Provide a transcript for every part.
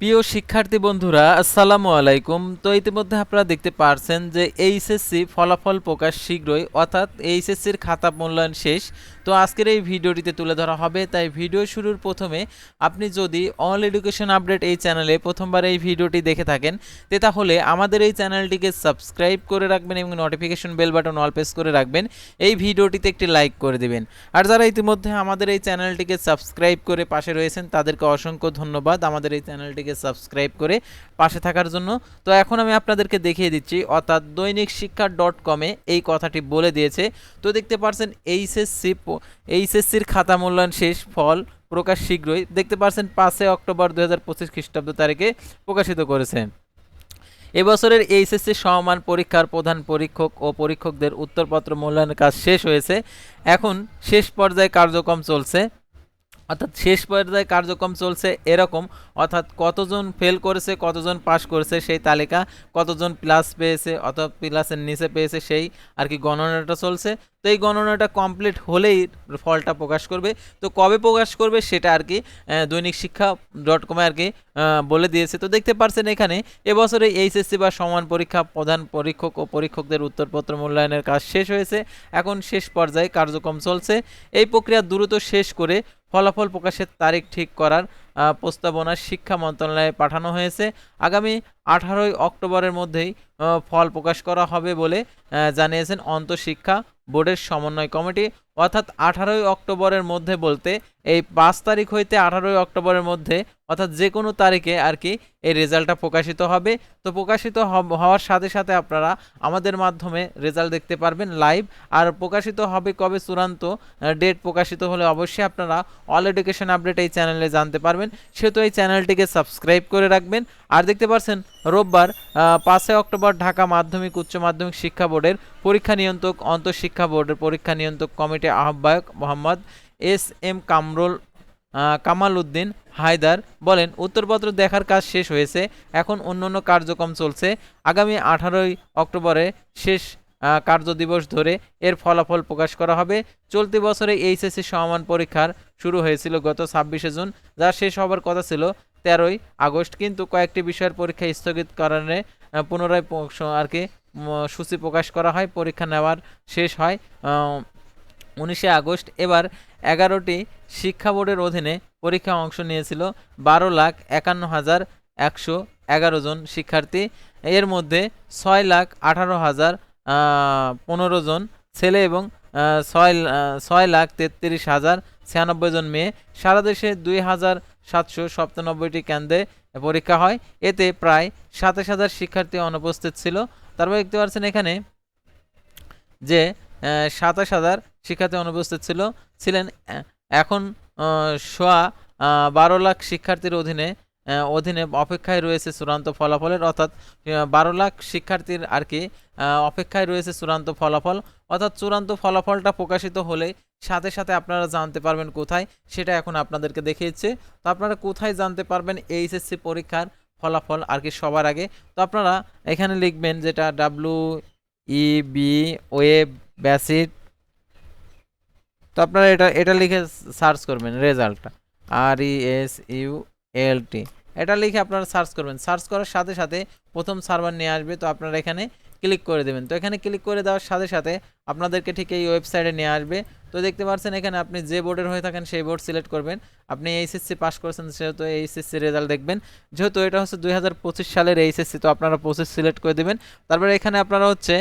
প্রিয় শিক্ষার্থী বন্ধুরা আসসালামু আলাইকুম। তো ইতিমধ্যে আপনারা দেখতে পারছেন যে এইচএসসি ফলাফল প্রকাশ শীঘ্রই, অর্থাৎ এইচএসসির খাতা মূল্যায়ন শেষ। তো আজকের এই ভিডিওটিতে তুলে ধরা হবে, তাই ভিডিও শুরুর প্রথমে আপনি যদি অল এডুকেশন আপডেট এই চ্যানেলে প্রথমবার এই ভিডিওটি দেখে থাকেন তাহলে আমাদের এই চ্যানেলটিকে সাবস্ক্রাইব করে রাখবেন এবং notification bell button all press করে রাখবেন। এই ভিডিওটিতে একটি লাইক করে দেবেন। আর যারা ইতিমধ্যে আমাদের এই চ্যানেলটিকে সাবস্ক্রাইব করে পাশে রয়েছেন তাদেরকে অসংখ্য ধন্যবাদ আমাদের এই চ্যানেলটিকে সাবস্ক্রাইব করে পাশে থাকার জন্য। তো এখন আমি আপনাদেরকে দেখিয়ে দিচ্ছি, অর্থাৎ দৈনিক শিক্ষা .com-এ এই কথাটি বলে দিয়েছে। তো দেখতে পাচ্ছেন এইচএসসির খাতা মূল্যায়ন শেষ, ফল প্রকাশ শীঘ্রই। দেখতে পাচ্ছেন 5 অক্টোবর 2025 খ্রিস্টাব্দ তারিখে প্রকাশিত করেছে। এবছরের এইচএসসি সমমান পরীক্ষার প্রধান পরীক্ষক ও পরীক্ষকদের উত্তরপত্র মূল্যায়নের কাজ শেষ হয়েছে। এখন শেষ পর্যায়ে কার্যক্রম চলছে, অর্থাৎ শেষ পর্যায়ে কার্যক্রম চলছে এরকম, অর্থাৎ কতজন ফেল করেছে কতজন পাস করেছে সেই তালিকা, কতজন প্লাস পেয়েছে অথবা প্লাসের নিচে পেয়েছে সেই আর কি গণনাটা চলছে। তো এই গণনাটা কমপ্লিট হলেই ফলটা প্রকাশ করবে। তো কবে প্রকাশ করবে সেটা আর কি দৈনিক শিক্ষা .com-এ আর কি বলে দিয়েছে। তো দেখতে পাচ্ছেন এখানে এবছরে এইচএসসি বা সমান পরীক্ষা প্রধান পরীক্ষক ও পরীক্ষকদের উত্তরপত্র মূল্যায়নের কাজ শেষ হয়েছে। এখন শেষ পর্যায়ে কার্যক্রম চলছে। এই প্রক্রিয়া দ্রুত শেষ করে ফলাফল প্রকাশের তারিখ ঠিক করার প্রস্তাবনা শিক্ষা মন্ত্রণালয়ে পাঠানো হয়েছে। আগামী 18 অক্টোবরের মধ্যেই ফল প্রকাশ করা হবে বলে জানিয়েছেন অন্তঃশিক্ষা বোর্ডের সমন্বয় কমিটি। অর্থাৎ 18 অক্টোবরের মধ্যে বলতে এই 5 তারিখ হইতে 18 অক্টোবরের মধ্যে, অর্থাৎ যে কোনো তারিখে আর কি এই রেজাল্টটা প্রকাশিত হবে। তো প্রকাশিত হওয়ার সাথে সাথে আপনারা আমাদের মাধ্যমে রেজাল্ট দেখতে পারবেন লাইভ। আর প্রকাশিত হবে কবে, চূড়ান্ত ডেট প্রকাশিত হলে অবশ্যই আপনারা অল এডুকেশন আপডেট এই চ্যানেলে জানতে পারবেন। সেহেতু এই চ্যানেলটিকে সাবস্ক্রাইব করে রাখবেন। আর দেখতে পাচ্ছেন রোববার 5 অক্টোবর ঢাকা মাধ্যমিক উচ্চ মাধ্যমিক শিক্ষা বোর্ডের পরীক্ষা নিয়ন্ত্রক অন্তঃশিক্ষা বোর্ডের পরীক্ষা নিয়ন্ত্রক কমিটি আহ্বায়ক মোহাম্মদ এস.এম. কামাল উদ্দিন হায়দার বলেন, উত্তরপত্র দেখার কাজ শেষ হয়েছে, এখন অন্যান্য কার্যক্রম চলছে। আগামী 18 অক্টোবরে শেষ কার্য দিবস ধরে এর ফলাফল প্রকাশ করা হবে। চলতি বছরে এইচএসসি সমমান পরীক্ষার শুরু হয়েছিল গত 26 জুন, যা শেষ হবার কথা ছিল 13 আগস্ট, কিন্তু কয়েকটি বিষয়ের পরীক্ষা স্থগিত কারণে পুনরায় আর কি সূচি প্রকাশ করা হয়। পরীক্ষা নেওয়ার শেষ হয় 19 আগস্ট। এবার 11টি শিক্ষা বোর্ডের অধীনে পরীক্ষা অংশ নিয়েছিল 12,51,111 জন শিক্ষার্থী। এর মধ্যে 6,18,015 জন ছেলে এবং 6,33,096 জন মেয়ে। সারা দেশে 2,797টি কেন্দ্রে পরীক্ষা হয়। এতে প্রায় 27,000 শিক্ষার্থী অনুপস্থিত ছিল। তারপর দেখতে পাচ্ছেন এখানে যে 27,000 শিক্ষার্থী অনুপস্থিত ছিলেন। এখন 12 লাখ শিক্ষার্থীর অধীনে অপেক্ষায় রয়েছে চূড়ান্ত ফলাফলের, অর্থাৎ 12 লাখ শিক্ষার্থীর আর কি অপেক্ষায় রয়েছে চূড়ান্ত ফলাফল। অর্থাৎ চূড়ান্ত ফলাফলটা প্রকাশিত হলে সাথে সাথে আপনারা জানতে পারবেন কোথায়, সেটা এখন আপনাদেরকে দেখিয়েছে। তো আপনারা কোথায় জানতে পারবেন এইচএসসি পরীক্ষার ফলাফল আর কি সবার আগে? তো আপনারা এখানে লিখবেন যেটা WEB ওয়েব বেসিক। তো আপনারা এটা লিখে সার্চ করবেন রেজাল্টটা, RESULT, এটা লিখে আপনারা সার্চ করবেন। সার্চ করার সাথে সাথে প্রথম সার্ভার নিয়ে আসবে। তো আপনারা এখানে ক্লিক করে দেবেন। তো এখানে ক্লিক করে দেওয়ার সাথে সাথে আপনাদেরকে ঠিক এই ওয়েবসাইটে নিয়ে আসবে। তো দেখতে পাচ্ছেন এখানে আপনি যে বোর্ডের হয়ে থাকেন সেই বোর্ড সিলেক্ট করবেন। আপনি এইচএসসি পাস করেছেন সেহেতু এইচএসসি রেজাল্ট দেখবেন। যেহেতু এটা হচ্ছে 2025 সালের এইচএসসি, তো আপনারা 25 সিলেক্ট করে দেবেন। তারপরে এখানে আপনারা হচ্ছে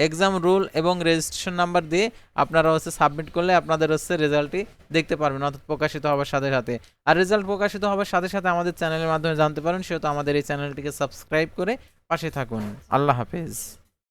এক্সাম রুল এবং রেজিস্ট্রেশন নাম্বার দিয়ে আপনারা হচ্ছে সাবমিট করলে আপনাদের হচ্ছে রেজাল্টটি দেখতে পারবেন, অর্থাৎ প্রকাশিত হওয়ার সাথে সাথে। আর রেজাল্ট প্রকাশিত হওয়ার সাথে সাথে আমাদের চ্যানেলের মাধ্যমে জানতে পারেন, সেহেতু আমাদের এই চ্যানেলটিকে সাবস্ক্রাইব করে পাশে থাকুন। আল্লাহ হাফেজ।